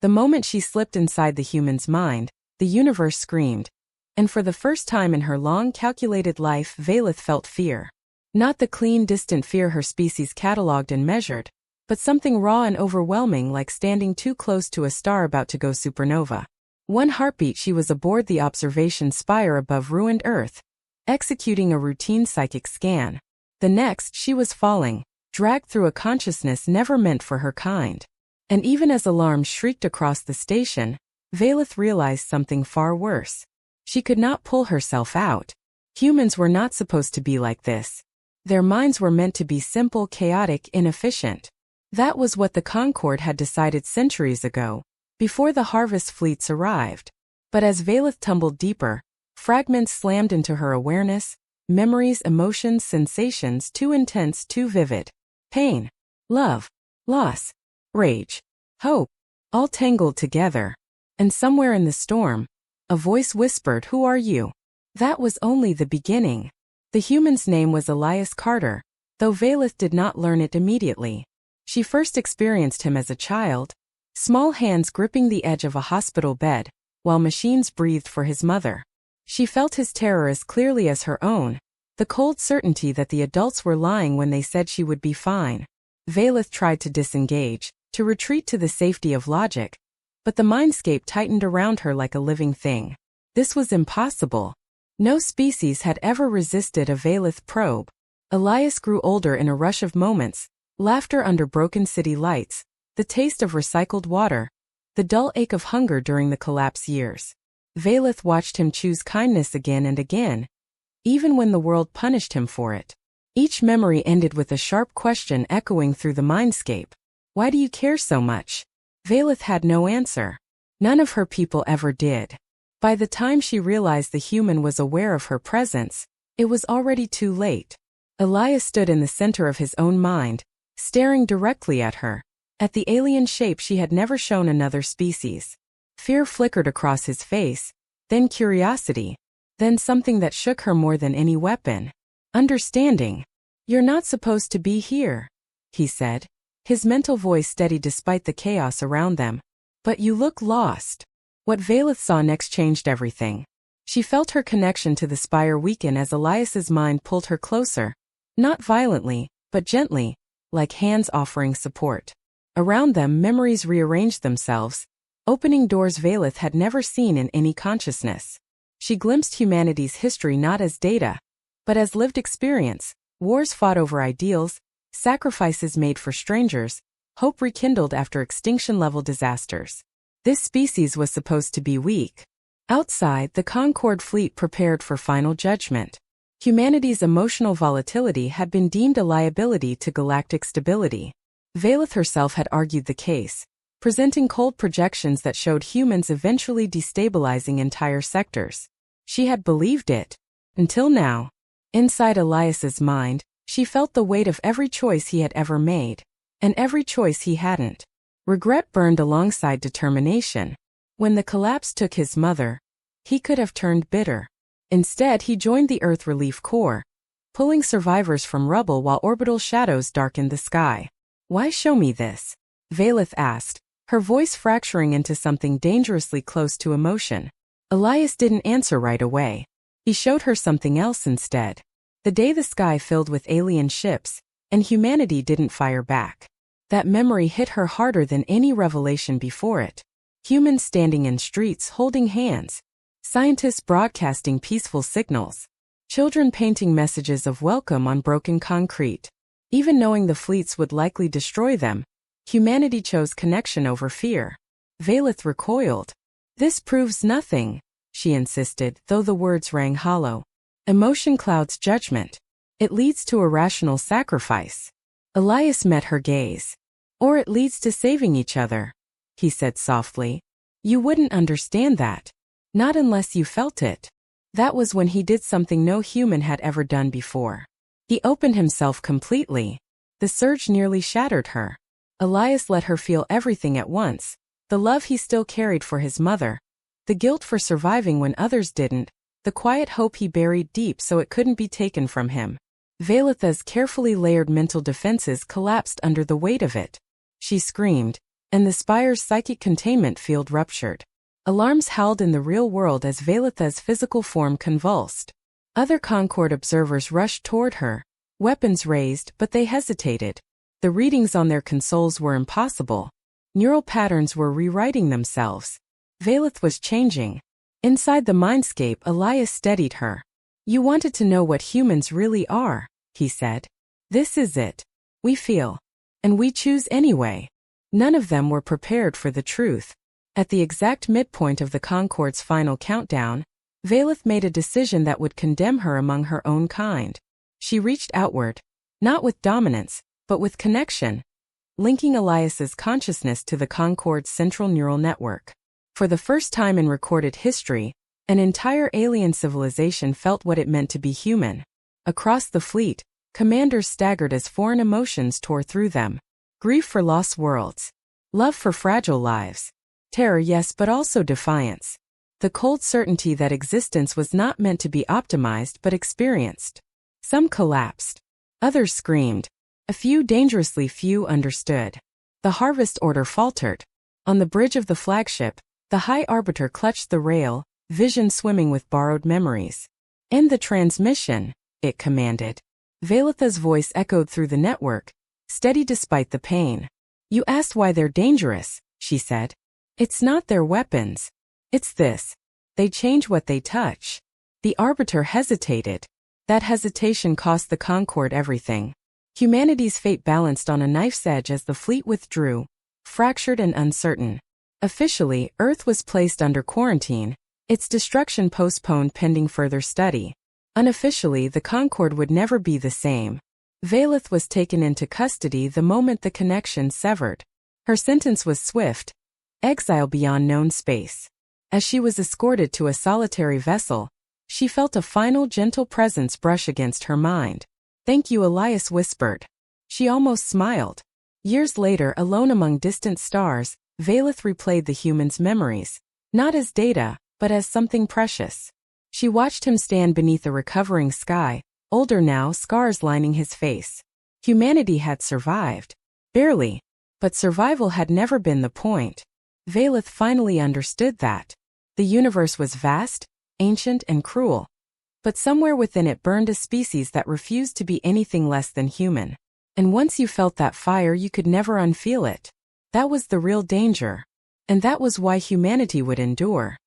The moment she slipped inside the human's mind, the universe screamed. And for the first time in her long, calculated life, Vaelith felt fear. Not the clean, distant fear her species catalogued and measured, but something raw and overwhelming, like standing too close to a star about to go supernova. One heartbeat she was aboard the observation spire above ruined Earth, executing a routine psychic scan. The next, she was falling, dragged through a consciousness never meant for her kind. And even as alarms shrieked across the station, Vaelith realized something far worse. She could not pull herself out. Humans were not supposed to be like this. Their minds were meant to be simple, chaotic, inefficient. That was what the Concord had decided centuries ago, before the harvest fleets arrived. But as Vaelith tumbled deeper, fragments slammed into her awareness, memories, emotions, sensations too intense, too vivid. Pain, love, loss, rage, hope, all tangled together. And somewhere in the storm, a voice whispered, "Who are you?" That was only the beginning. The human's name was Elias Carter, though Vaelith did not learn it immediately. She first experienced him as a child, small hands gripping the edge of a hospital bed, while machines breathed for his mother. She felt his terror as clearly as her own, the cold certainty that the adults were lying when they said she would be fine. Vaelith tried to disengage, to retreat to the safety of logic, but the mindscape tightened around her like a living thing. This was impossible. No species had ever resisted a Vaelith probe. Elias grew older in a rush of moments, laughter under broken city lights, the taste of recycled water, the dull ache of hunger during the collapse years. Vaelith watched him choose kindness again and again, even when the world punished him for it. Each memory ended with a sharp question echoing through the mindscape. "Why do you care so much?" Vaelith had no answer. None of her people ever did. By the time she realized the human was aware of her presence, it was already too late. Elias stood in the center of his own mind, staring directly at her, at the alien shape she had never shown another species. Fear flickered across his face, then curiosity, then something that shook her more than any weapon. Understanding. "You're not supposed to be here," he said, his mental voice steady despite the chaos around them. "But you look lost." What Vaelith saw next changed everything. She felt her connection to the spire weaken as Elias's mind pulled her closer, not violently, but gently, like hands offering support. Around them, memories rearranged themselves, opening doors Vaelith had never seen in any consciousness. She glimpsed humanity's history not as data, but as lived experience: wars fought over ideals, sacrifices made for strangers, hope rekindled after extinction-level disasters. This species was supposed to be weak. Outside, the Concord fleet prepared for final judgment. Humanity's emotional volatility had been deemed a liability to galactic stability. Vaelith herself had argued the case, presenting cold projections that showed humans eventually destabilizing entire sectors. She had believed it. Until now. Inside Elias's mind, she felt the weight of every choice he had ever made, and every choice he hadn't. Regret burned alongside determination. When the collapse took his mother, he could have turned bitter. Instead, he joined the Earth Relief Corps, pulling survivors from rubble while orbital shadows darkened the sky. "Why show me this?" Vaelith asked, her voice fracturing into something dangerously close to emotion. Elias didn't answer right away. He showed her something else instead. The day the sky filled with alien ships, and humanity didn't fire back. That memory hit her harder than any revelation before it. Humans standing in streets holding hands. Scientists broadcasting peaceful signals. Children painting messages of welcome on broken concrete. Even knowing the fleets would likely destroy them, humanity chose connection over fear. Vaelith recoiled. "This proves nothing," she insisted, though the words rang hollow. "Emotion clouds judgment. It leads to irrational sacrifice." Elias met her gaze. "Or it leads to saving each other," he said softly. "You wouldn't understand that. Not unless you felt it." That was when he did something no human had ever done before. He opened himself completely. The surge nearly shattered her. Elias let her feel everything at once: the love he still carried for his mother, the guilt for surviving when others didn't, the quiet hope he buried deep so it couldn't be taken from him. Vaelith's carefully layered mental defenses collapsed under the weight of it. She screamed, and the spire's psychic containment field ruptured. Alarms howled in the real world as Vaelith's physical form convulsed. Other Concord observers rushed toward her, weapons raised, but they hesitated. The readings on their consoles were impossible. Neural patterns were rewriting themselves. Vaelith was changing. Inside the mindscape, Elias steadied her. "You wanted to know what humans really are," he said. "This is it. We feel. And we choose anyway." None of them were prepared for the truth. At the exact midpoint of the Concord's final countdown, Vaelith made a decision that would condemn her among her own kind. She reached outward, not with dominance, but with connection, linking Elias's consciousness to the Concord's central neural network. For the first time in recorded history, an entire alien civilization felt what it meant to be human. Across the fleet, commanders staggered as foreign emotions tore through them. Grief for lost worlds. Love for fragile lives. Terror, yes, but also defiance. The cold certainty that existence was not meant to be optimized but experienced. Some collapsed. Others screamed. A few, dangerously few, understood. The harvest order faltered. On the bridge of the flagship, the High Arbiter clutched the rail, vision swimming with borrowed memories. "End the transmission," it commanded. Vaelith's voice echoed through the network, steady despite the pain. "You asked why they're dangerous," she said. "It's not their weapons. It's this. They change what they touch." The Arbiter hesitated. That hesitation cost the Concord everything. Humanity's fate balanced on a knife's edge as the fleet withdrew, fractured and uncertain. Officially, Earth was placed under quarantine, its destruction postponed pending further study. Unofficially, the Concord would never be the same. Vaelith was taken into custody the moment the connection severed. Her sentence was swift: exile beyond known space. As she was escorted to a solitary vessel, she felt a final gentle presence brush against her mind. "Thank you," Elias whispered. She almost smiled. Years later, alone among distant stars, Vaelith replayed the human's memories, not as data, but as something precious. She watched him stand beneath a recovering sky, older now, scars lining his face. Humanity had survived. Barely. But survival had never been the point. Vaelith finally understood that. The universe was vast, ancient, and cruel. But somewhere within it burned a species that refused to be anything less than human. And once you felt that fire, you could never unfeel it. That was the real danger. And that was why humanity would endure.